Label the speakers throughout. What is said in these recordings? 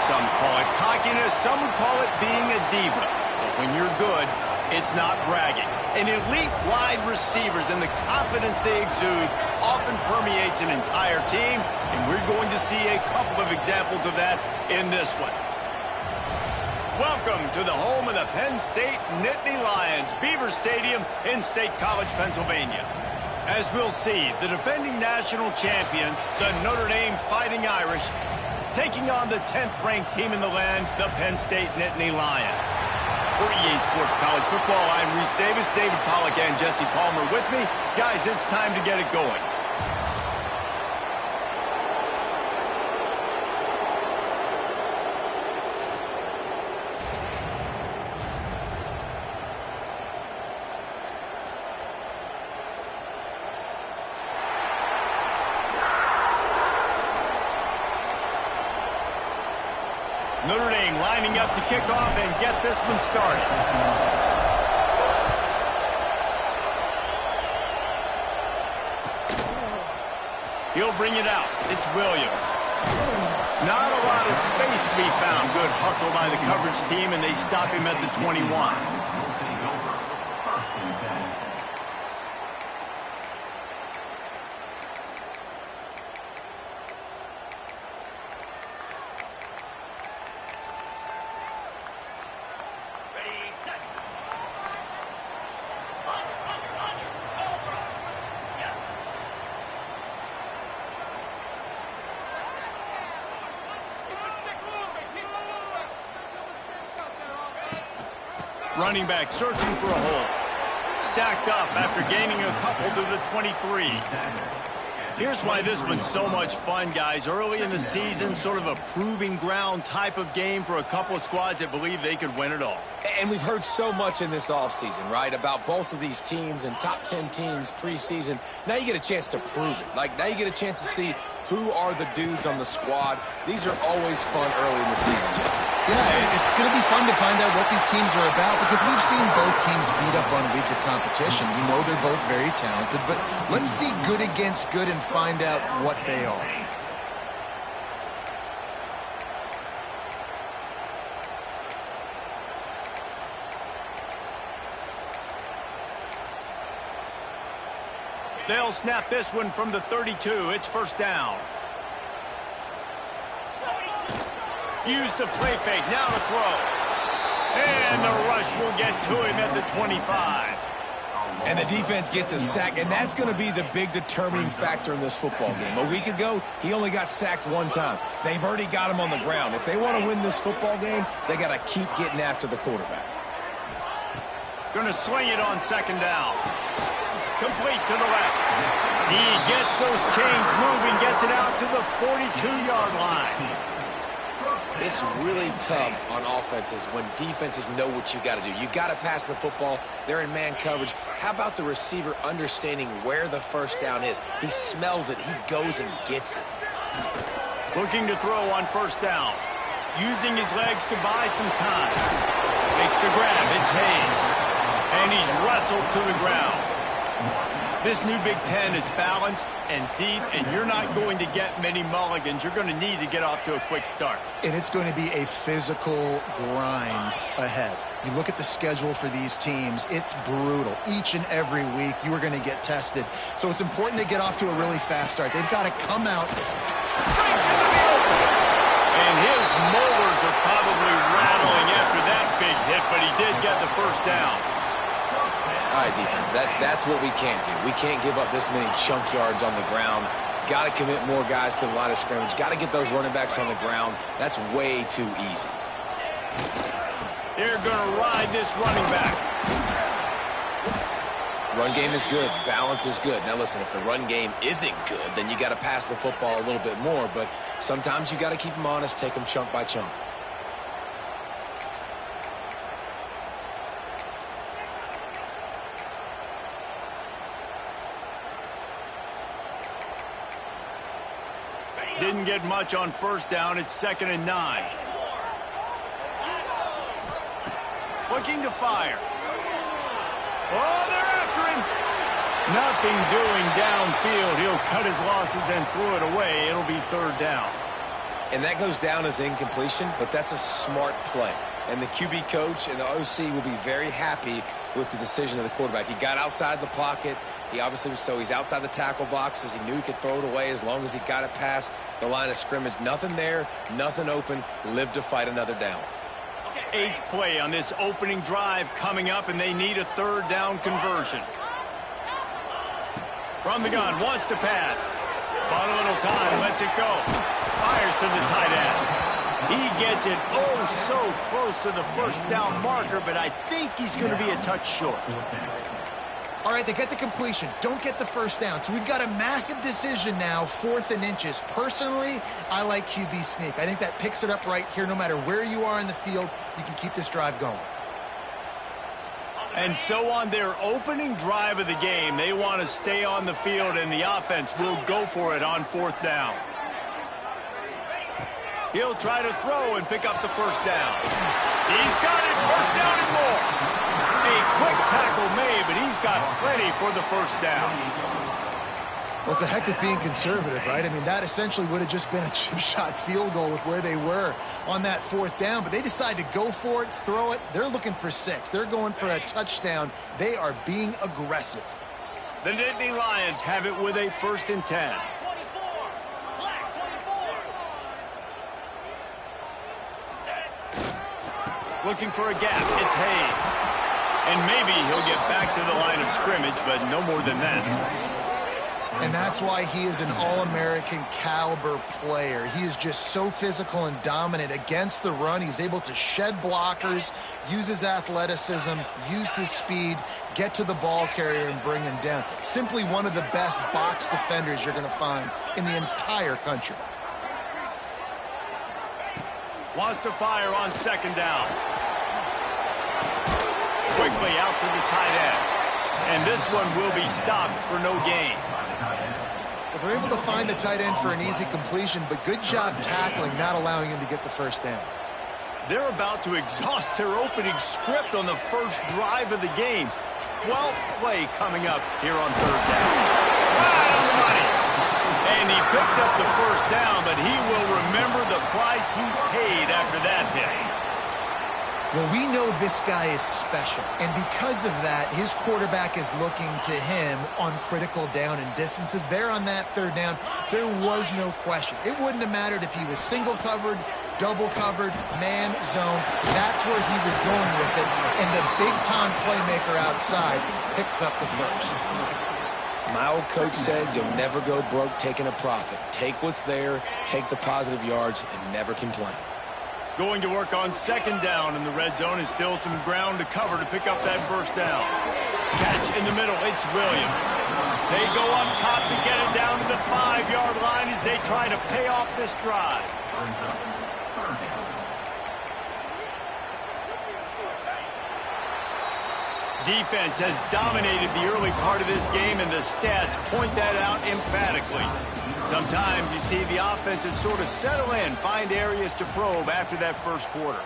Speaker 1: Some call it cockiness, some would call it being a diva. But when you're good, it's not bragging. And elite wide receivers and the confidence they exude often permeates an entire team, and we're going to see a couple of examples of that in this one. Welcome to the home of the Penn State Nittany Lions, Beaver Stadium in State College, Pennsylvania. As we'll see, the defending national champions, the Notre Dame Fighting Irish, taking on the 10th-ranked team in the land, the Penn State Nittany Lions. For EA Sports College Football, I'm Reese Davis, David Pollack, and Jesse Palmer with me. Guys, it's time to get it going. Notre Dame lining up to kick off and get this one started. He'll bring it out. It's Williams. Not a lot of space to be found. Good hustle by the coverage team, and they stop him at the 21. Running back searching for a hole. Stacked up after gaining a couple to the 23. Here's why this one's so much fun, guys. Early in the season, sort of a proving ground type of game for a couple of squads that believe they could win it all.
Speaker 2: And we've heard so much in this offseason, right, about both of these teams and top 10 teams preseason. Now you get a chance to prove it. Now you get a chance to see who are the dudes on the squad. These are always fun early in the season, Jesse.
Speaker 3: Yeah, it's going to be fun to find out what these teams are about because we've seen both teams beat up on weaker competition. We know they're both very talented, but let's see good against good and find out what they are.
Speaker 1: They'll snap this one from the 32. It's first down. Use the play fake. Now to throw. And the rush will get to him at the 25.
Speaker 2: And the defense gets a sack, and that's going to be the big determining factor in this football game. A week ago, he only got sacked one time. They've already got him on the ground. If they want to win this football game, they got to keep getting after the quarterback.
Speaker 1: Going to swing it on second down. Complete to the left. He gets those chains moving, gets it out to the 42-yard line.
Speaker 2: It's really tough on offenses when defenses know what you got to do. You got to pass the football. They're in man coverage. How about the receiver understanding where the first down is? He smells it. He goes and gets it.
Speaker 1: Looking to throw on first down. Using his legs to buy some time. Makes the grab. It's Hayes. And he's wrestled to the ground. This new Big Ten is balanced and deep, and you're not going to get many mulligans. You're going to need to get off to a quick start.
Speaker 3: And it's going to be a physical grind ahead. You look at the schedule for these teams, it's brutal. Each and every week, you are going to get tested. So it's important they get off to a really fast start. They've got to come out.
Speaker 1: And his molars are probably rattling after that big hit, but he did get the first down.
Speaker 2: All right, defense, that's what we can't do. We can't give up this many chunk yards on the ground. Got to commit more guys to the line of scrimmage. Got to get those running backs on the ground. That's way too easy.
Speaker 1: They're going to ride this running back.
Speaker 2: Run game is good. Balance is good. Now, listen, if the run game isn't good, then you got to pass the football a little bit more. But sometimes you got to keep them honest, take them chunk by chunk.
Speaker 1: Didn't get much on first down. It's 2nd and 9. Looking to fire. Oh, they're after him. Nothing doing downfield. He'll cut his losses and throw it away. It'll be 3rd down.
Speaker 2: And that goes down as incompletion, but that's a smart play. And the QB coach and the OC will be very happy with the decision of the quarterback. He got outside the pocket. He obviously was he's outside the tackle boxes. He knew he could throw it away as long as he got it past the line of scrimmage. Nothing there, nothing open. Live to fight another down.
Speaker 1: 8th play on this opening drive coming up, and they need a 3rd down conversion. From the gun, wants to pass. Bought a little time, lets it go. Fires to the tight end. He gets it so close to the 1st down marker, but I think he's going to be a touch short.
Speaker 3: All right, they get the completion. Don't get the 1st down. So we've got a massive decision now, 4th and inches. Personally, I like QB sneak. I think that picks it up right here. No matter where you are in the field, you can keep this drive going.
Speaker 1: And so on their opening drive of the game, they want to stay on the field, and the offense will go for it on 4th down. He'll try to throw and pick up the 1st down. He's got it, 1st down and more. A quick tackle made, but he's got plenty for the 1st down.
Speaker 3: Well, it's a heck of being conservative, right? I mean, that essentially would have just been a chip shot field goal with where they were on that 4th down, but they decide to go for it, throw it. They're looking for 6. They're going for a touchdown. They are being aggressive.
Speaker 1: The Nittany Lions have it with a 1st and 10. Looking for a gap. It's Hayes. And maybe he'll get back to the line of scrimmage, but no more than that.
Speaker 3: And that's why he is an All-American caliber player. He is just so physical and dominant against the run. He's able to shed blockers, use his athleticism, use his speed, get to the ball carrier and bring him down. Simply one of the best box defenders you're going to find in the entire country.
Speaker 1: Wants to fire on 2nd down. Quickly out to the tight end. And this one will be stopped for no gain.
Speaker 3: Well, they're able to find the tight end for an easy completion, but good job tackling, not allowing him to get the 1st down.
Speaker 1: They're about to exhaust their opening script on the 1st drive of the game. 12th play coming up here on 3rd down. Right on the money. And he picks up the 1st down, but he will remember the price he paid after that hit.
Speaker 3: Well, we know this guy is special, and because of that, his quarterback is looking to him on critical down and distances. There on that 3rd down, there was no question. It wouldn't have mattered if he was single covered, double covered, man, zone. That's where he was going with it, and the big-time playmaker outside picks up the 1st.
Speaker 2: My old coach said you'll never go broke taking a profit. Take what's there, take the positive yards, and never complain.
Speaker 1: Going to work on 2nd down in the red zone, and still some ground to cover to pick up that 1st down. Catch in the middle, it's Williams. They go up top to get it down to the 5-yard line as they try to pay off this drive. Defense has dominated the early part of this game, and the stats point that out emphatically. Sometimes you see the offenses sort of settle in, find areas to probe after that 1st quarter.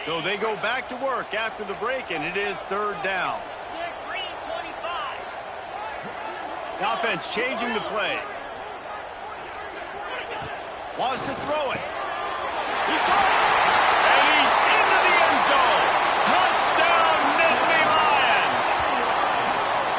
Speaker 1: So they go back to work after the break, and it is 3rd down. The offense changing the play. Wants to throw it. He caught it. And he's into the end zone. Touchdown, Nittany Lions.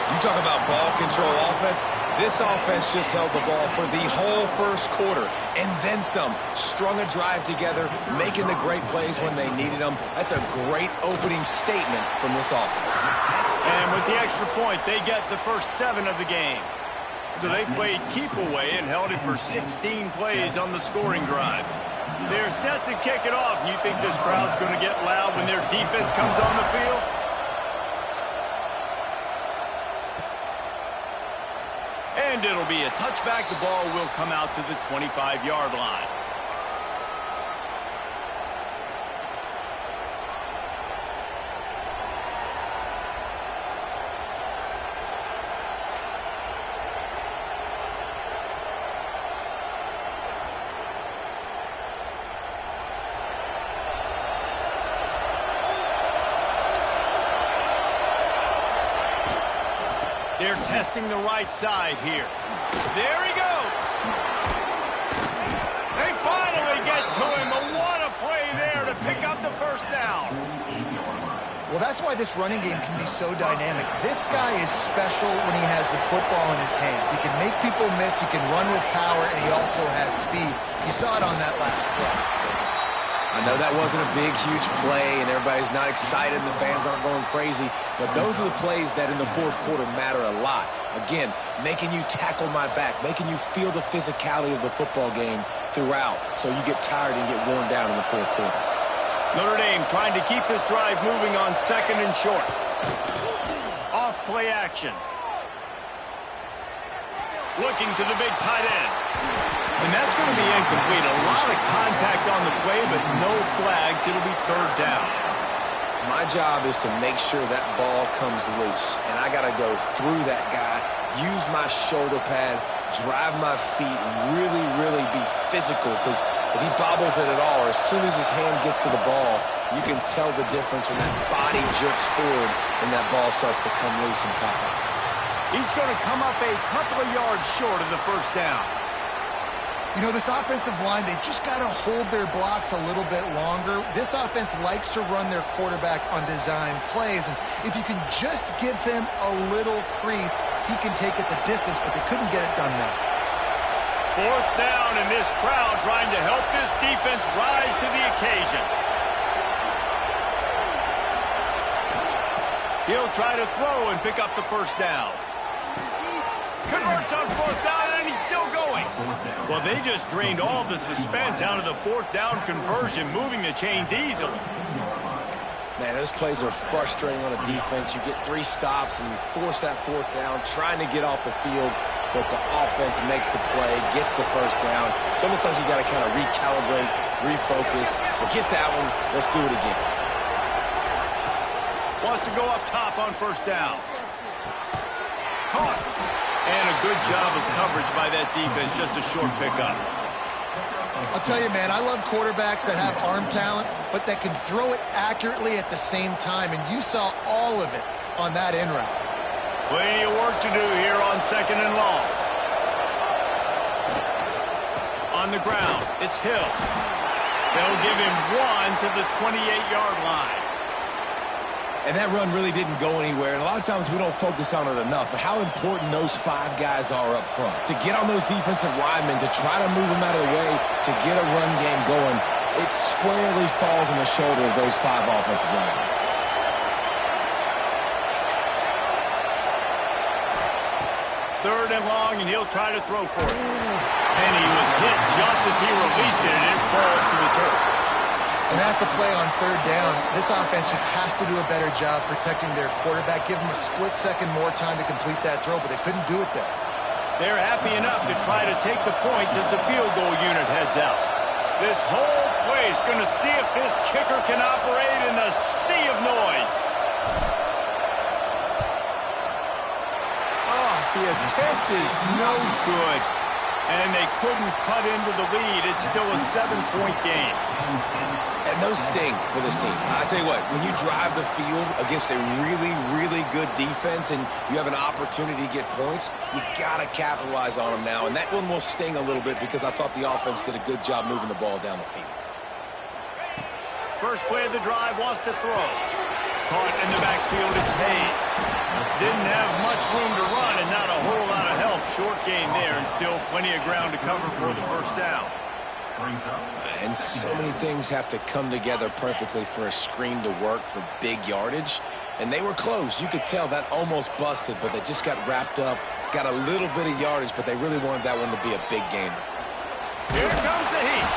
Speaker 2: You talk about ball control offense. This offense just held the ball for the whole 1st quarter and then some. Strung a drive together, making the great plays when they needed them. That's a great opening statement from this offense.
Speaker 1: And with the extra point, they get the first 7 of the game. So they played keep away and held it for 16 plays on the scoring drive. They're set to kick it off. And you think this crowd's going to get loud when their defense comes on the field? And it'll be a touchback. The ball will come out to the 25-yard line. They're testing the right side here. There he goes. They finally get to him, but what a play there to pick up the first down.
Speaker 3: Well, that's why this running game can be so dynamic. This guy is special when he has the football in his hands. He can make people miss, he can run with power, and he also has speed. You saw it on that last play.
Speaker 2: I know that wasn't a big, huge play, and everybody's not excited, and the fans aren't going crazy, but those are the plays that in the fourth quarter matter a lot. Again, making you tackle my back, making you feel the physicality of the football game throughout, so you get tired and get worn down in the fourth quarter.
Speaker 1: Notre Dame trying to keep this drive moving on 2nd and short. Off play action. Looking to the big tight end. And that's going to be incomplete. A lot of contact on the play, but no flags. It'll be 3rd down.
Speaker 2: My job is to make sure that ball comes loose, and I got to go through that guy, use my shoulder pad, drive my feet, and really, really be physical, because if he bobbles it at all, or as soon as his hand gets to the ball, you can tell the difference when that body jerks forward and that ball starts to come loose and pop out.
Speaker 1: He's going to come up a couple of yards short of the 1st down.
Speaker 3: You know, this offensive line, they just got to hold their blocks a little bit longer. This offense likes to run their quarterback on design plays, and if you can just give him a little crease, he can take it the distance, but they couldn't get it done now.
Speaker 1: 4th down, and this crowd trying to help this defense rise to the occasion. He'll try to throw and pick up the 1st down. Converts on 4th down, and he's still going. Well, they just drained all the suspense out of the 4th down conversion, moving the chains easily.
Speaker 2: Man, those plays are frustrating on a defense. You get 3 stops, and you force that 4th down, trying to get off the field, but the offense makes the play, gets the 1st down. It's almost like you got to kind of recalibrate, refocus. Forget that one. Let's do it again.
Speaker 1: Wants to go up top on 1st down. Caught. And a good job of coverage by that defense, just a short pickup.
Speaker 3: I'll tell you, man, I love quarterbacks that have arm talent, but that can throw it accurately at the same time, and you saw all of it on that in route.
Speaker 1: Plenty of work to do here on 2nd and long. On the ground, it's Hill. They'll give him 1 to the 28-yard line.
Speaker 2: And that run really didn't go anywhere, and a lot of times we don't focus on it enough, but how important those 5 guys are up front. To get on those defensive linemen, to try to move them out of the way, to get a run game going, it squarely falls on the shoulder of those 5 offensive linemen.
Speaker 1: Third and long, and he'll try to throw for it. And he was hit just as he released it, and it falls to the turf.
Speaker 3: And that's a play on 3rd down. This offense just has to do a better job protecting their quarterback. Give them a split second more time to complete that throw, but they couldn't do it there.
Speaker 1: They're happy enough to try to take the points as the field goal unit heads out. This whole place going to see if this kicker can operate in the sea of noise. Oh, the attempt is no good. And they couldn't cut into the lead. It's still a 7-point game.
Speaker 2: And those sting for this team. I tell you what, when you drive the field against a really, really good defense and you have an opportunity to get points, you got to capitalize on them now. And that one will sting a little bit because I thought the offense did a good job moving the ball down the field.
Speaker 1: First play of the drive, wants to throw. Caught in the backfield, it's Hayes. Didn't have much room to run and not a whole lot of help. Short gain there and still plenty of ground to cover for the 1st down.
Speaker 2: And so many things have to come together perfectly for a screen to work for big yardage. And they were close. You could tell that almost busted, but they just got wrapped up, got a little bit of yardage, but they really wanted that one to be a big gainer.
Speaker 1: Here comes the heat.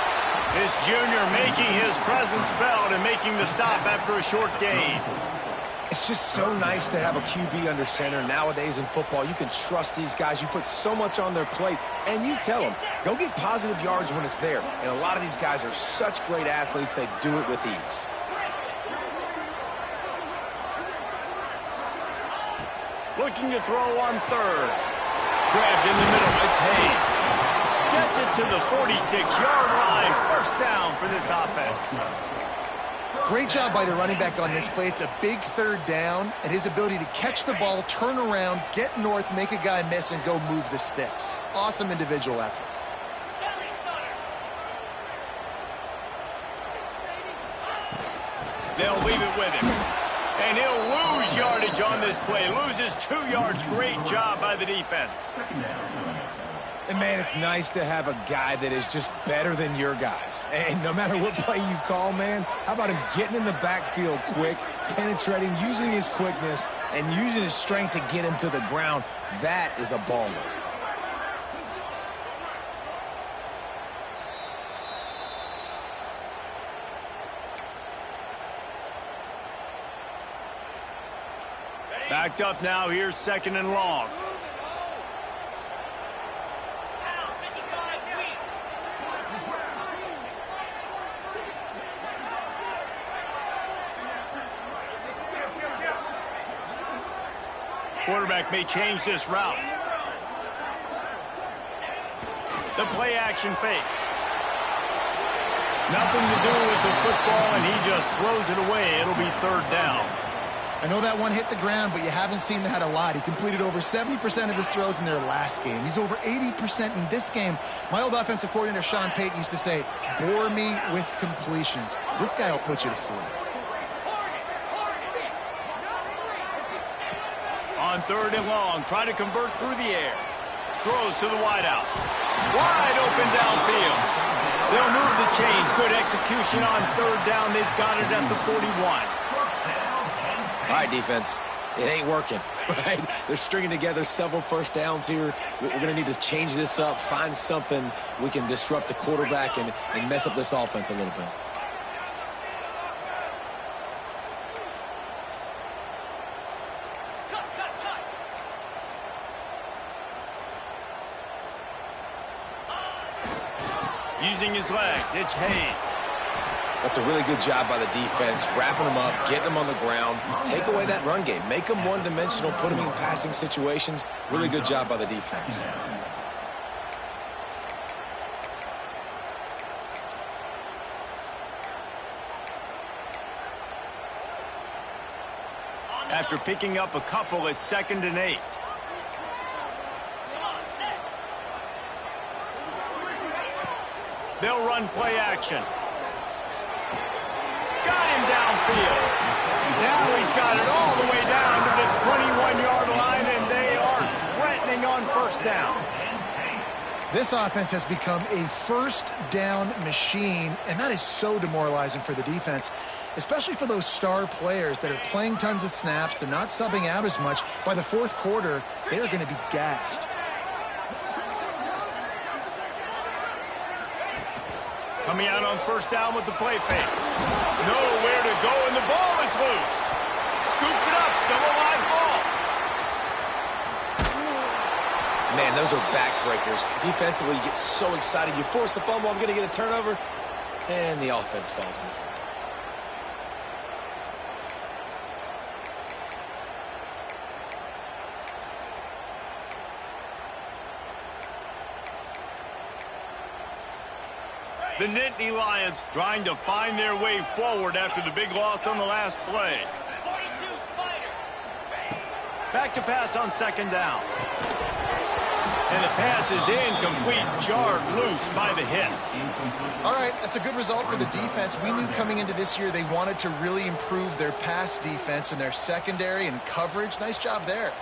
Speaker 1: This junior making his presence felt and making the stop after a short gain.
Speaker 2: It's just so nice to have a QB under center. Nowadays in football, you can trust these guys. You put so much on their plate, and you tell them, go get positive yards when it's there. And a lot of these guys are such great athletes, they do it with ease.
Speaker 1: Looking to throw on 3rd. Grabbed in the middle, it's Hayes. Gets it to the 46-yard line. 1st down for this offense.
Speaker 3: Great job by the running back on this play. It's a big third down, and his ability to catch the ball, turn around, get north, make a guy miss, and go move the sticks. Awesome individual effort.
Speaker 1: They'll leave it with him. And he'll lose yardage on this play. Loses 2 yards. Great job by the defense.
Speaker 2: And, man, it's nice to have a guy that is just better than your guys. And no matter what play you call, man, how about him getting in the backfield quick, penetrating, using his quickness, and using his strength to get him to the ground? That is a baller.
Speaker 1: Backed up now. Here's 2nd and long. Quarterback may change this route. The play action fake. Nothing to do with the football, and he just throws it away. It'll be 3rd down.
Speaker 3: I know that one hit the ground, but you haven't seen that a lot. He completed over 70% of his throws in their last game. He's over 80% in this game. My old offensive coordinator, Sean Payton, used to say, bore me with completions. This guy will put you to sleep.
Speaker 1: On 3rd and long, trying to convert through the air. Throws to the wideout. Wide open downfield. They'll move the chains. Good execution on 3rd down. They've got it at the 41.
Speaker 2: All right, defense, it ain't working, right? They're stringing together several first downs here. We're going to need to change this up, find something we can disrupt the quarterback and mess up this offense a little bit.
Speaker 1: Using his legs, it's Hayes.
Speaker 2: That's a really good job by the defense, wrapping them up, getting them on the ground. Take away that run game. Make them one-dimensional, put them in passing situations. Really good job by the defense.
Speaker 1: After picking up a couple, it's 2nd and 8. They'll run play action. Got him downfield. Now he's got it all the way down to the 21-yard line, and they are threatening on 1st down.
Speaker 3: This offense has become a 1st down machine, and that is so demoralizing for the defense, especially for those star players that are playing tons of snaps. They're not subbing out as much. By the 4th quarter, they are going to be gassed.
Speaker 1: Coming out on 1st down with the play fake. Nowhere to go, and the ball is loose. Scoops it up, still a live ball.
Speaker 2: Man, those are backbreakers. Defensively, you get so excited. You force the fumble, I'm going to get a turnover, and the offense falls in the fumble.
Speaker 1: The Nittany Lions trying to find their way forward after the big loss on the last play. Back to pass on 2nd down. And the pass is incomplete, jarred loose by the hit.
Speaker 3: All right, that's a good result for the defense. We knew coming into this year they wanted to really improve their pass defense and their secondary and coverage. Nice job there.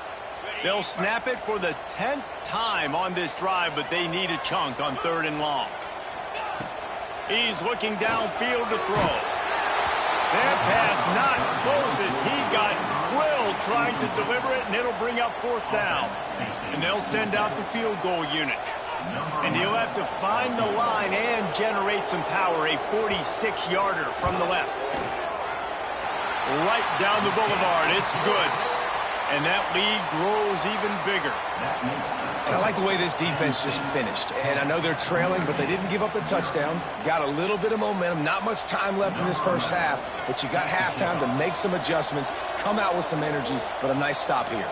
Speaker 1: They'll snap it for the 10th time on this drive, but they need a chunk on 3rd and long. He's looking downfield to throw. That pass not close as he got drilled trying to deliver it, and it'll bring up 4th down. And they'll send out the field goal unit. And he'll have to find the line and generate some power, a 46-yarder from the left. Right down the boulevard, it's good. And that lead grows even bigger.
Speaker 2: And I like the way this defense just finished. And I know they're trailing, but they didn't give up the touchdown. Got a little bit of momentum. Not much time left in this 1st half, but you got halftime to make some adjustments, come out with some energy, but a nice stop here.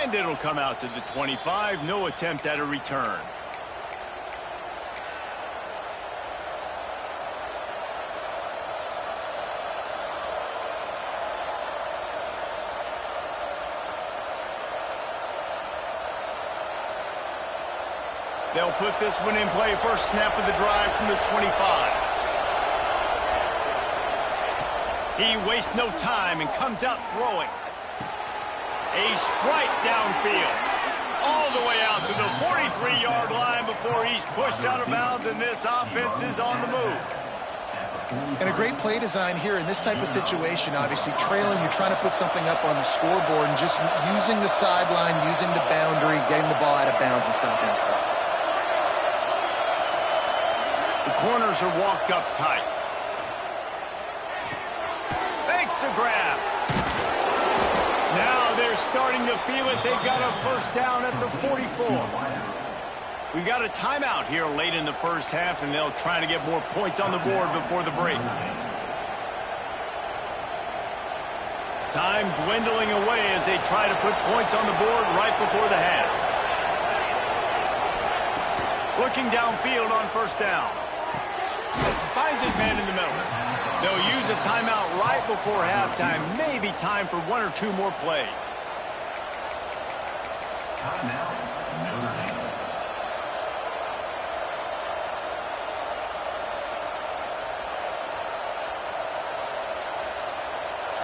Speaker 1: And it'll come out to the 25. No attempt at a return. They'll put this one in play. First snap of the drive from the 25. He wastes no time and comes out throwing. A strike downfield. All the way out to the 43-yard line before he's pushed out of bounds, and this offense is on the move.
Speaker 3: And a great play design here in this type of situation. Obviously, trailing, you're trying to put something up on the scoreboard, and just using the sideline, using the boundary, getting the ball out of bounds and stopping the clock.
Speaker 1: The corners are walked up tight. Thanks to grab. Now they're starting to feel it. They've got a first down at the 44. We got a timeout here late in the first half, and they'll try to get more points on the board before the break. Time dwindling away as they try to put points on the board right before the half. Looking downfield on first down. Finds his man in the middle. They'll use a timeout right before halftime. Maybe time for one or two more plays.
Speaker 4: Timeout, Notre Dame.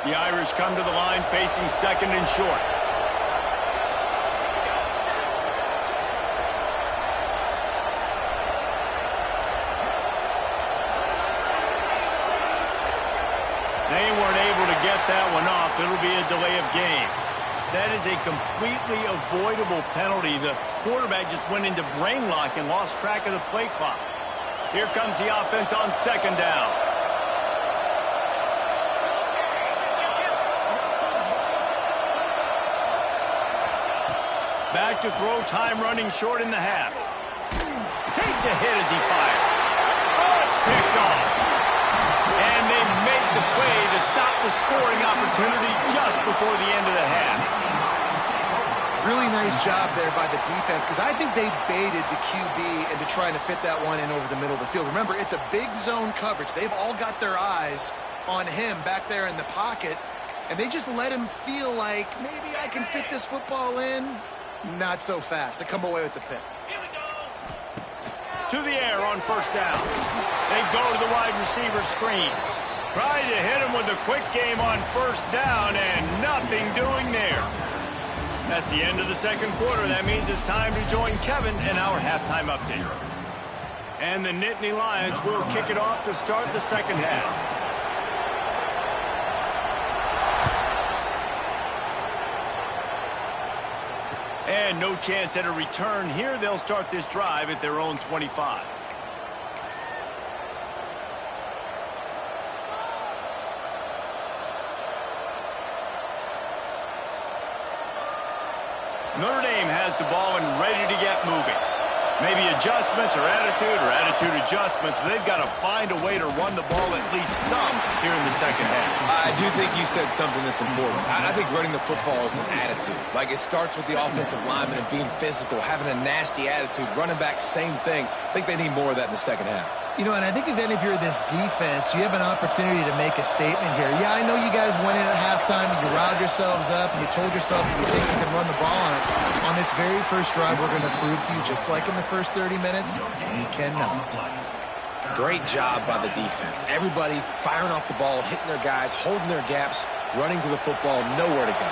Speaker 1: The Irish come to the line facing second and short. They weren't able to get that one off. It'll be a delay of game. That is a completely avoidable penalty. The quarterback just went into brain lock and lost track of the play clock. Here comes the offense on second down. Back to throw, time running short in the half. Takes a hit as he fires. Oh, it's picked off. And they make the play to stop the scoring opportunity just before the end of the half.
Speaker 3: Really nice job there by the defense, because I think they baited the QB into trying to fit that one in over the middle of the field. Remember, it's a big zone coverage. They've all got their eyes on him back there in the pocket, and they just let him feel like, maybe I can fit this football in. Not so fast. They come away with the pick.
Speaker 1: To the air on first down. They go to the wide receiver screen. Try to hit him with a quick game on first down, and nothing doing there. That's the end of the second quarter. That means it's time to join Kevin in our halftime update. And the Nittany Lions will kick it off to start the second half. And no chance at a return here. They'll start this drive at their own 25. Notre Dame has the ball and ready to get moving. Maybe adjustments or attitude adjustments, but they've got to find a way to run the ball at least some here in the second half.
Speaker 2: I do think you said something that's important. I think running the football is an attitude. Like, it starts with the offensive lineman and being physical, having a nasty attitude. Running back, same thing. I think they need more of that in the second half.
Speaker 3: You know, and I think if you're this defense, you have an opportunity to make a statement here. Yeah, I know you guys went in at halftime and you riled yourselves up and you told yourself that you think you can run the ball on us. On this very first drive, we're going to prove to you, just like in the first 30 minutes, you cannot.
Speaker 2: Great job by the defense. Everybody firing off the ball, hitting their guys, holding their gaps, running to the football, nowhere to go.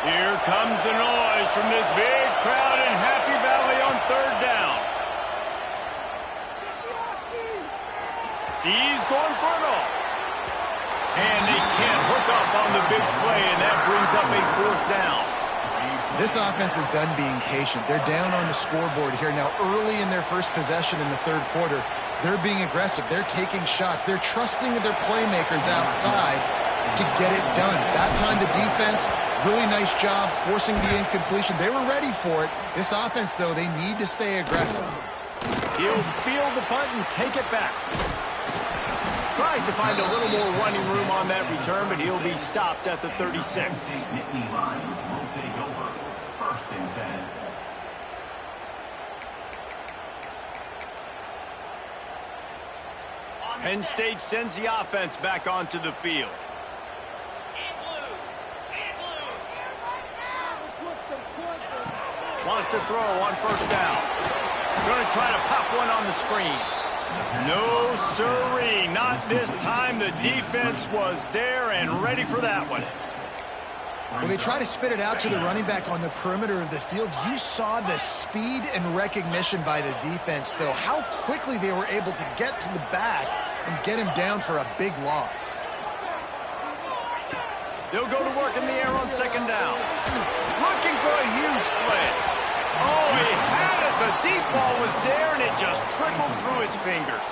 Speaker 1: Here comes the noise from this big crowd in Happy Valley on third down. He's going for it all. And they can't hook up on the big play, and that brings up a fourth down.
Speaker 3: This offense is done being patient. They're down on the scoreboard here. Now, early in their first possession in the third quarter, they're being aggressive. They're taking shots. They're trusting their playmakers outside to get it done. That time, the defense, really nice job forcing the incompletion. They were ready for it. This offense, though, they need to stay aggressive.
Speaker 1: He'll field the punt and take it back. Tries to find a little more running room on that return, but he'll be stopped at the 36.
Speaker 4: Nittany Lions will take over. and 10.
Speaker 1: Penn State sends the offense back onto the field. Wants to throw on first down. Going to try to pop one on the screen. No, sirree, not this time. The defense was there and ready for that one.
Speaker 3: Well, they try to spit it out to the running back on the perimeter of the field. You saw the speed and recognition by the defense, though, how quickly they were able to get to the back and get him down for a big loss.
Speaker 1: They'll go to work in the air on second down. Looking for a huge play. Oh, he had it. The deep ball was there, and it just trickled through his fingers.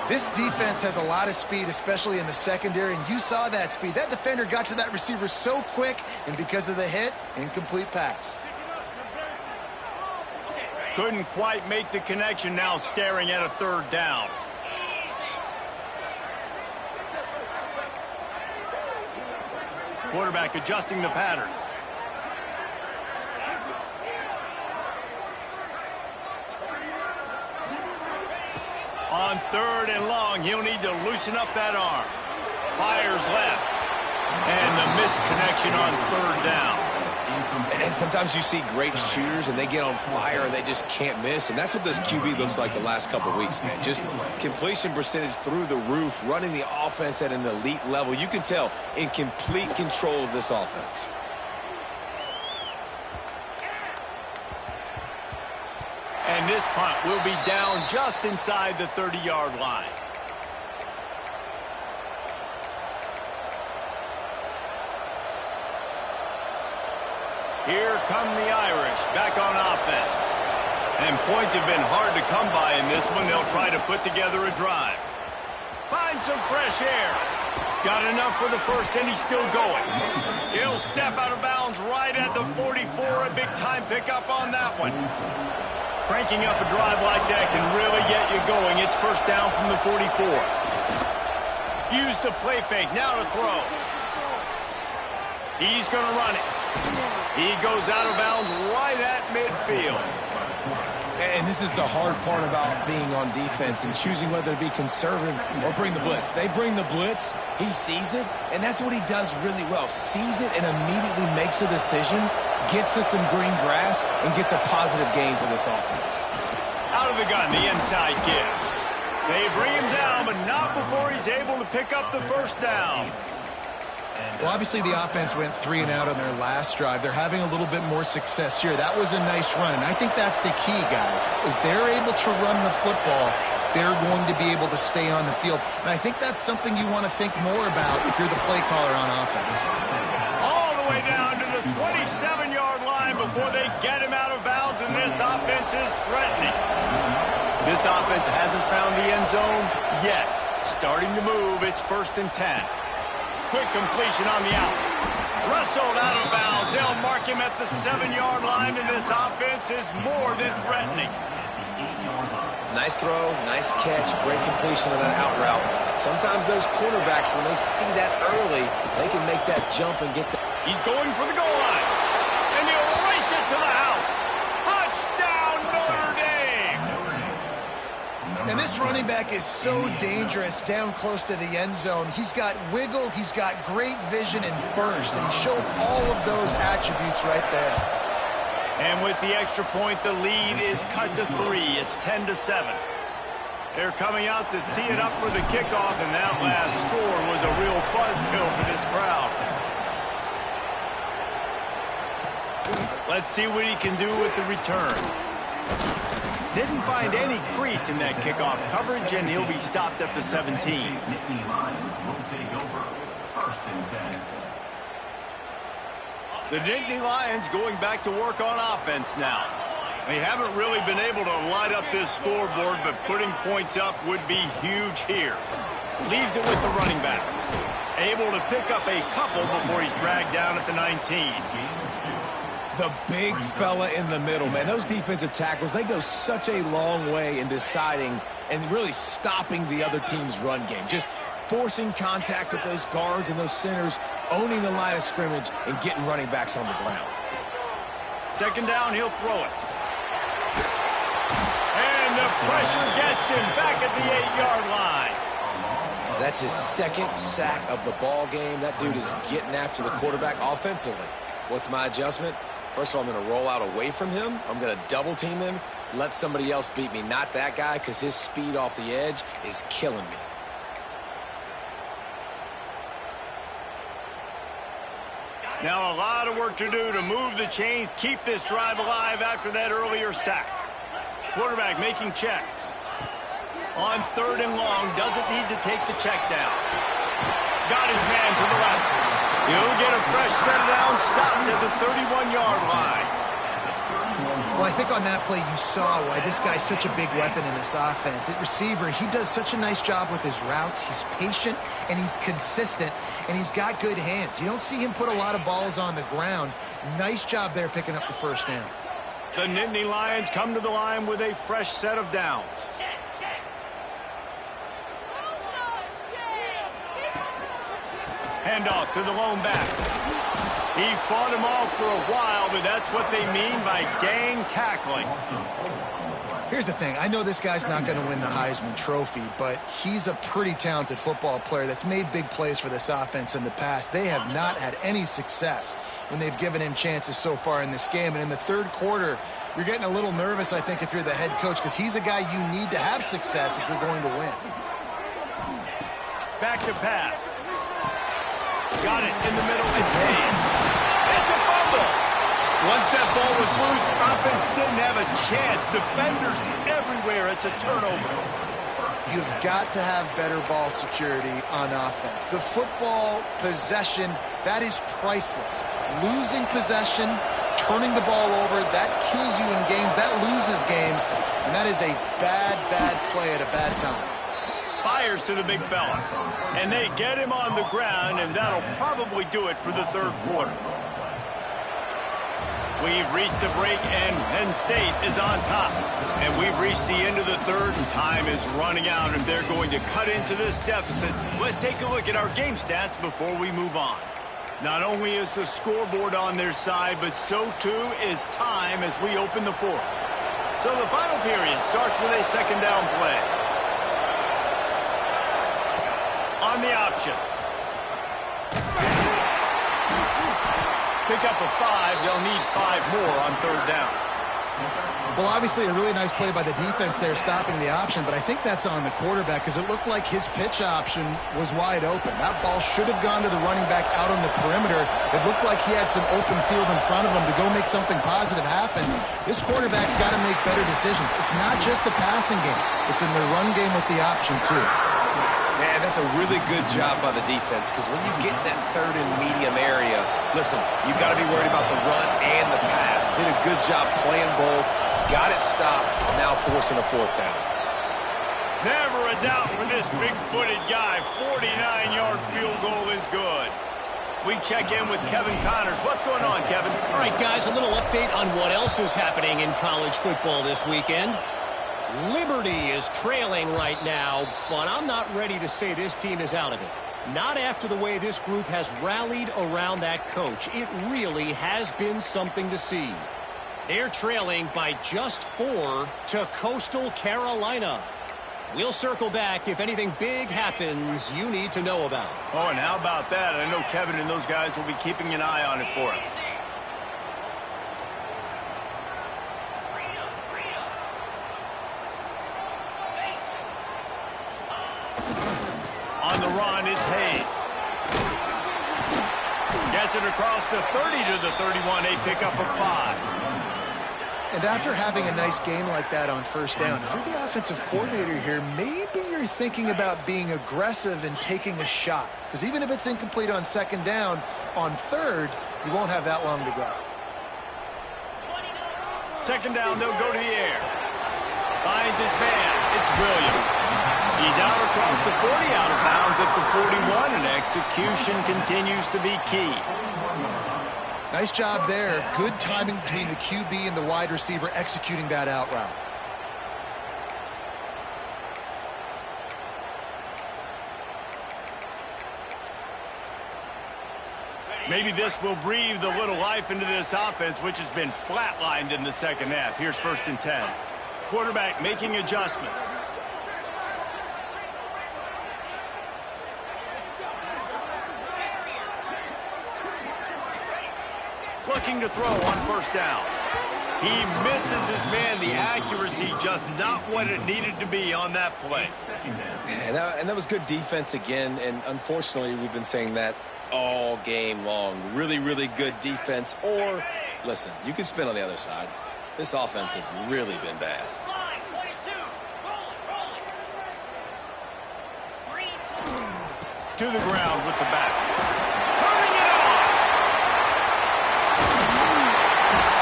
Speaker 3: This defense has a lot of speed, especially in the secondary, and you saw that speed. That defender got to that receiver so quick, and because of the hit, incomplete pass.
Speaker 1: Couldn't quite make the connection, now staring at a third down. Quarterback adjusting the pattern. On third and long, he'll need to loosen up that arm. Fires left. And the missed connection on third down.
Speaker 2: And sometimes you see great shooters and they get on fire and they just can't miss. And that's what this QB looks like the last couple of weeks, man. Just completion percentage through the roof, running the offense at an elite level. You can tell in complete control of this offense.
Speaker 1: And this punt will be down just inside the 30-yard line. Here come the Irish back on offense. And points have been hard to come by in this one. They'll try to put together a drive. Find some fresh air. Got enough for the first, and he's still going. He'll step out of bounds right at the 44. A big-time pickup on that one. Cranking up a drive like that can really get you going. It's first down from the 44. Use the play fake. Now to throw. He's going to run it. He goes out of bounds right at midfield.
Speaker 2: And this is the hard part about being on defense and choosing whether to be conservative or bring the blitz. They bring the blitz, he sees it, and that's what he does really well. Sees it and immediately makes a decision, gets to some green grass, and gets a positive gain for this offense.
Speaker 1: Out of the gun, the inside give. They bring him down, but not before he's able to pick up the first down.
Speaker 3: Well, obviously the offense went 3 and out on their last drive. They're having a little bit more success here. That was a nice run, and I think that's the key, guys. If they're able to run the football, they're going to be able to stay on the field. And I think that's something you want to think more about if you're the play caller on offense.
Speaker 1: All the way down to the 27-yard line before they get him out of bounds, and this offense is threatening. This offense hasn't found the end zone yet. Starting to move, it's first and 10. Quick completion on the out. Wrestled out of bounds. They'll mark him at the 7-yard line, and this offense is more than threatening.
Speaker 2: Nice throw, nice catch, great completion of that out route. Sometimes those quarterbacks, when they see that early, they can make that jump and get the...
Speaker 1: He's going for the goal line. And he'll race it to the house. Touchdown, Notre Dame!
Speaker 3: And this running back is so dangerous down close to the end zone. He's got wiggle, he's got great vision and burst, and he showed all of those attributes right there.
Speaker 1: And with the extra point, the lead is cut to 3. It's 10-7. They're coming out to tee it up for the kickoff, and that last score was a real buzzkill for this crowd. Let's see what he can do with the return. Didn't find any crease in that kickoff coverage, and he'll be stopped at the 17.
Speaker 4: Nittany Lions will take over. First and 10.
Speaker 1: The Nittany Lions going back to work on offense now. They haven't really been able to light up this scoreboard, but putting points up would be huge here. Leaves it with the running back. Able to pick up a couple before he's dragged down at the 19.
Speaker 2: The big fella in the middle, man. Those defensive tackles, they go such a long way in deciding and really stopping the other team's run game. Just forcing contact with those guards and those centers, owning the line of scrimmage, and getting running backs on the ground.
Speaker 1: Second down, he'll throw it. And the pressure gets him back at the 8-yard line.
Speaker 2: That's his second sack of the ball game. That dude is getting after the quarterback offensively. What's my adjustment? First of all, I'm going to roll out away from him. I'm going to double team him. Let somebody else beat me, not that guy, because his speed off the edge is killing me.
Speaker 1: Now a lot of work to do to move the chains, keep this drive alive after that earlier sack. Quarterback making checks. On 3rd and long, doesn't need to take the check down. Got his man to the left. He'll get a fresh set down, stopped at the 31-yard line.
Speaker 3: Well, I think on that play you saw why this guy's such a big weapon in this offense. At receiver, he does such a nice job with his routes. He's patient, and he's consistent, and he's got good hands. You don't see him put a lot of balls on the ground. Nice job there picking up the first down.
Speaker 1: The Nittany Lions come to the line with a fresh set of downs. Handoff to the lone back. He fought him off for a while, but that's what they mean by gang tackling.
Speaker 3: Here's the thing. I know this guy's not going to win the Heisman Trophy, but he's a pretty talented football player that's made big plays for this offense in the past. They have not had any success when they've given him chances so far in this game. And in the third quarter, you're getting a little nervous, I think, if you're the head coach, because he's a guy you need to have success if you're going to win.
Speaker 1: Back to pass. Got it in the middle. It's Hayes. It's a fumble. Once that ball was loose, offense didn't have a chance. Defenders everywhere. It's a turnover.
Speaker 3: You've got to have better ball security on offense. The football possession, that is priceless. Losing possession, turning the ball over, that kills you in games. That loses games. And that is a bad, bad play at a bad time.
Speaker 1: Fires to the big fella. And they get him on the ground, and that'll probably do it for the third quarter. We've reached a break, and Penn State is on top. And we've reached the end of the third, and time is running out, and they're going to cut into this deficit. Let's take a look at our game stats before we move on. Not only is the scoreboard on their side, but so too is time as we open the fourth. So the final period starts with a second down play. On the option. Pick up a 5. They'll need 5 more on third down.
Speaker 3: Well, obviously a really nice play by the defense there stopping the option, but I think that's on the quarterback because it looked like his pitch option was wide open. That ball should have gone to the running back out on the perimeter. It looked like he had some open field in front of him to go make something positive happen. This quarterback's got to make better decisions. It's not just the passing game. It's in the run game with the option, too.
Speaker 2: Man, that's a really good job by the defense because when you get in that third and medium area, listen, you got to be worried about the run and the pass. Did a good job playing both, got it stopped, now forcing a fourth down.
Speaker 1: Never a doubt for this big-footed guy. 49-yard field goal is good. We check in with Kevin Connors. What's going on, Kevin?
Speaker 5: All right, guys, a little update on what else is happening in college football this weekend. Liberty is trailing right now, but I'm not ready to say this team is out of it. Not after the way this group has rallied around that coach. It really has been something to see. They're trailing by just 4 to Coastal Carolina. We'll circle back if anything big happens you need to know about.
Speaker 1: Oh, and how about that? I know Kevin and those guys will be keeping an eye on it for us. On the run, it's Hayes. Gets it across the 30 to the 31. They pick up a 5.
Speaker 3: And after having a nice game like that on first down, if you're the offensive coordinator here, maybe you're thinking about being aggressive and taking a shot. Because even if it's incomplete on second down, on third, you won't have that long to go.
Speaker 1: Second down, they'll go to the air. Finds his man. It's Williams. He's out across the 40, out of bounds at the 41, and execution continues to be key.
Speaker 3: Nice job there. Good timing between the QB and the wide receiver executing that out route.
Speaker 1: Maybe this will breathe a little life into this offense, which has been flatlined in the second half. Here's 1st and 10. Quarterback making adjustments. Looking to throw on 1st down. He misses his man. The accuracy just not what it needed to be on that play.
Speaker 2: And that was good defense again, and unfortunately we've been saying that all game long. Really, really good defense. Or, listen, you can spin on the other side. This offense has really been bad.
Speaker 1: To the ground with the back. Turning it on!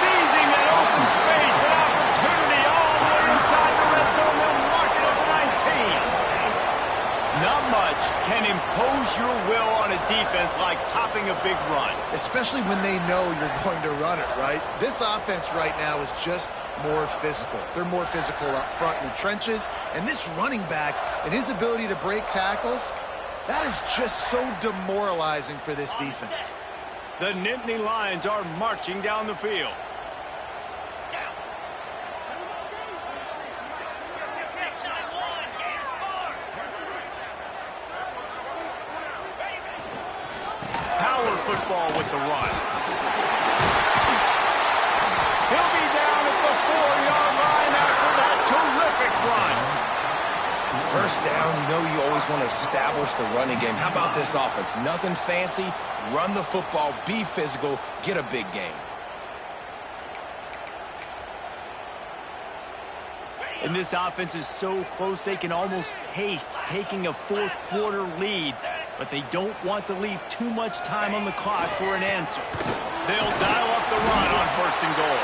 Speaker 1: Seizing an open space, an opportunity all the way inside the red zone. They'll mark it at the 19. Not much can impose your will on a defense like popping a big run.
Speaker 3: Especially when they know you're going to run it, right? This offense right now is just more physical. They're more physical up front in the trenches. And this running back and his ability to break tackles, that is just so demoralizing for this defense.
Speaker 1: The Nittany Lions are marching down the field. Power football with the run. He'll be down at the 4-yard line after that terrific run.
Speaker 2: 1st down, you know you always want to establish the running game. How about this offense? Nothing fancy. Run the football, be physical, get a big gain.
Speaker 1: And this offense is so close they can almost taste taking a 4th quarter lead, but they don't want to leave too much time on the clock for an answer. They'll dial up the run on 1st and goal.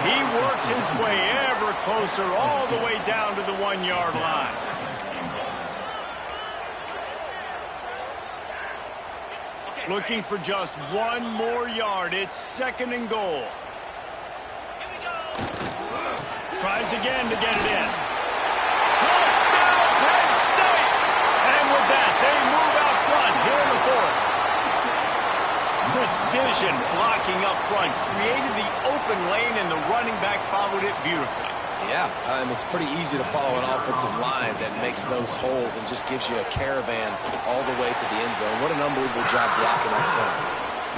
Speaker 1: He works his way ever closer all the way down to the 1-yard line. Looking for just one more yard. It's 2nd and goal. Tries again to get it in. Touchdown, Penn State! And with that, they move out front here in the 4th. Precision blocking up front. Created the open lane, and the running back followed it beautifully.
Speaker 2: Yeah, it's pretty easy to follow an offensive line that makes those holes and just gives you a caravan all the way to the end zone. What an unbelievable job blocking up front.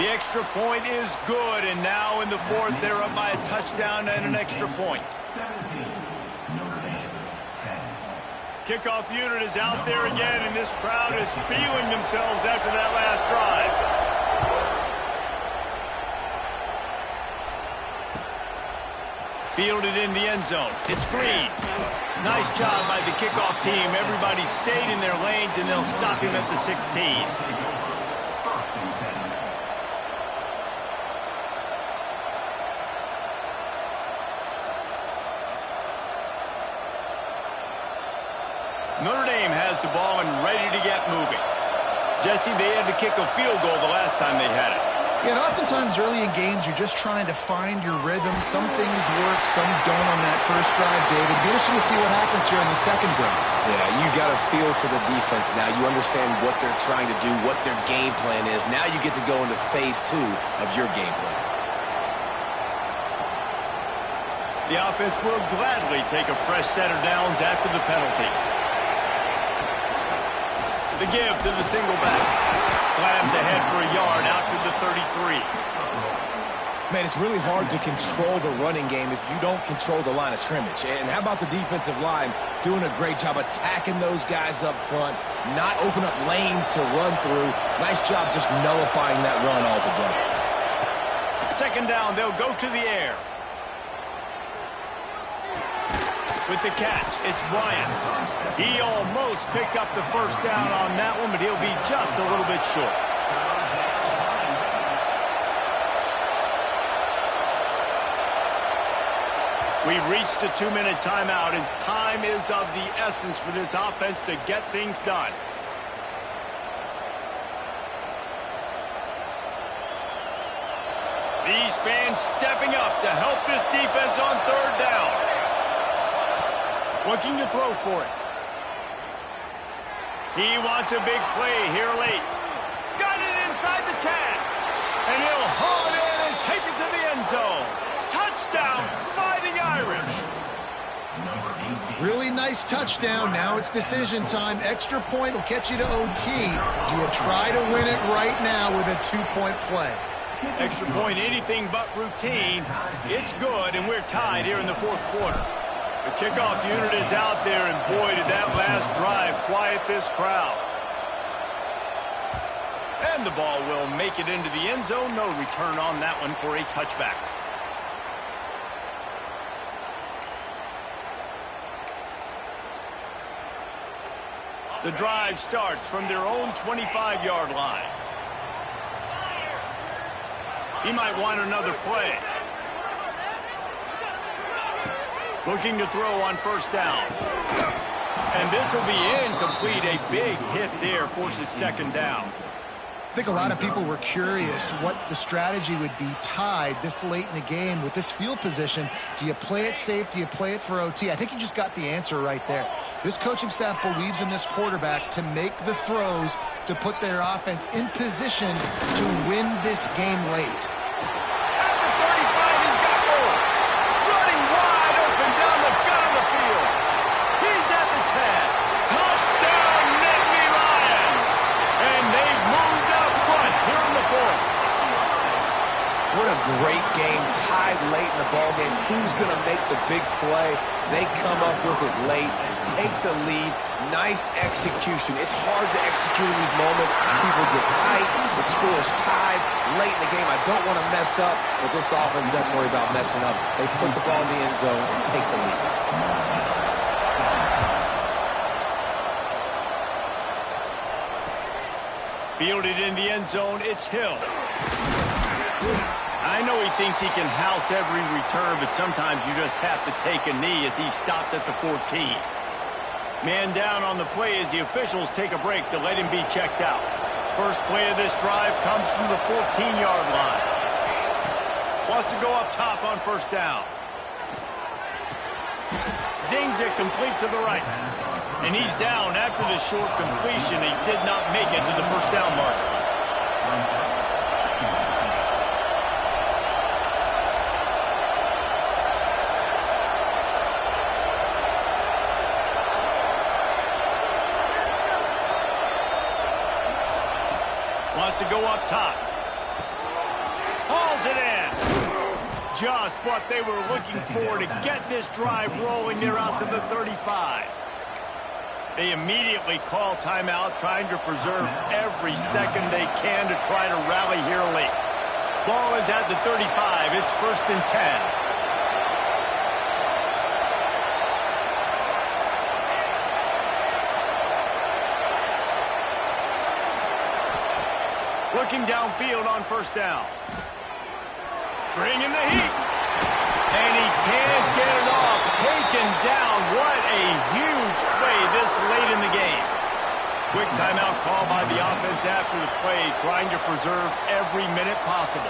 Speaker 1: The extra point is good, and now in the 4th, they're up by a touchdown and an extra point.
Speaker 4: 17, Notre Dame, 10.
Speaker 1: Kickoff unit is out there again, and this crowd is feeling themselves after that last drive. Fielded in the end zone. It's Green. Nice job by the kickoff team. Everybody stayed in their lanes, and they'll stop him at the 16.
Speaker 4: 1st and 10.
Speaker 1: Notre Dame has the ball and ready to get moving. Jesse, they had to kick a field goal the last time they had it.
Speaker 3: Yeah, and oftentimes early in games, you're just trying to find your rhythm. Some things work, some don't on that first drive, David. Be interesting to see what happens here in the second drive.
Speaker 2: Yeah, you got a feel for the defense now. You understand what they're trying to do, what their game plan is. Now you get to go into phase 2 of your game plan.
Speaker 1: The offense will gladly take a fresh set of downs after the penalty. The give to the single back. Slams ahead for a yard out to the 33.
Speaker 2: Man, it's really hard to control the running game if you don't control the line of scrimmage. And how about the defensive line doing a great job attacking those guys up front, not open up lanes to run through. Nice job just nullifying that run altogether.
Speaker 1: 2nd down, they'll go to the air. With the catch, it's Bryant. He almost picked up the 1st down on that one, but he'll be just a little bit short. We've reached the 2-minute timeout, and time is of the essence for this offense to get things done. These fans stepping up to help this defense on 3rd down. Looking to throw for it. He wants a big play here late. Got it inside the 10.
Speaker 4: number 18.
Speaker 3: Really nice touchdown. Now it's decision time. Extra point will get you to OT. Do you try to win it right now with a 2-point play?
Speaker 1: Extra point, anything but routine. It's good, and we're tied here in the fourth quarter. The kickoff unit is out there, and boy, did that last drive quiet this crowd. And the ball will make it into the end zone. No return on that one for a touchback. The drive starts from their own 25-yard line. He might want another play. Looking to throw on first down. And this will be incomplete. A big hit there forces second down.
Speaker 3: I think a lot of people were curious what the strategy would be tied this late in the game with this field position. Do you play it safe? Do you play it for OT? I think you just got the answer right there. This coaching staff believes in this quarterback to make the throws to put their offense in position to win this game late.
Speaker 1: At the 35, he's got more. Running wide open down the gut of the field. He's at the 10. Touchdown, Nittany Lions. And they've moved out front here in the fourth.
Speaker 2: What a great game, tied late in the ballgame. Who's going to make the big play? They come up with it late, take the lead. Nice execution. It's hard to execute in these moments. People get tight. The score is tied late in the game. I don't want to mess up, but this offense doesn't worry about messing up. They put the ball in the end zone and take the lead.
Speaker 1: Fielded in the end zone, it's Hill. I know he thinks he can house every return, but sometimes you just have to take a knee as he stopped at the 14. Man down on the play as the officials take a break to let him be checked out. First play of this drive comes from the 14-yard line. Wants to go up top on first down. Zings it complete to the right. And he's down after the short completion. He did not make it to the first down marker. Wants to go up top. Hauls it in. Just what they were looking for to get this drive rolling. They're out to the 35. They immediately call timeout, trying to preserve every second they can to try to rally here late. Ball is at the 35. It's 1st and 10. Looking downfield on first down. Bringing the heat. And he can't get it off. Taken down. What a huge play this late in the game. Quick timeout call by the offense after the play, trying to preserve every minute possible.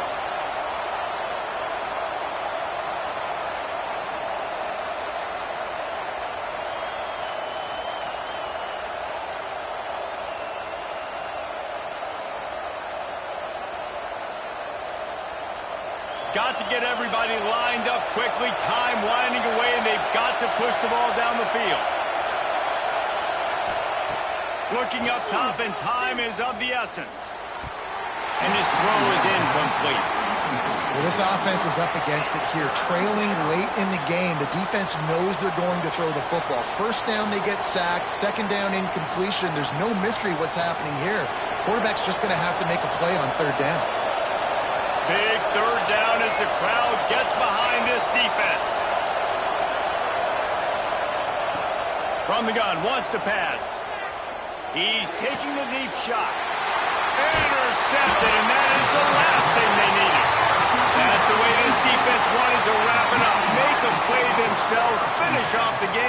Speaker 1: Got to get everybody lined up quickly. Time winding away, and they've got to push the ball down the field. Looking up top, and time is of the essence. And his throw is incomplete.
Speaker 3: Well, this offense is up against it here. Trailing late in the game, the defense knows they're going to throw the football. First down, they get sacked. Second down, incompletion. There's no mystery what's happening here. Quarterback's just going to have to make a play on third down.
Speaker 1: Big third down as the crowd gets behind this defense. From the gun, wants to pass. He's taking the deep shot. Intercepted, and that is the last thing they needed. That's the way this defense wanted to wrap it up. Make a play themselves, finish off the game.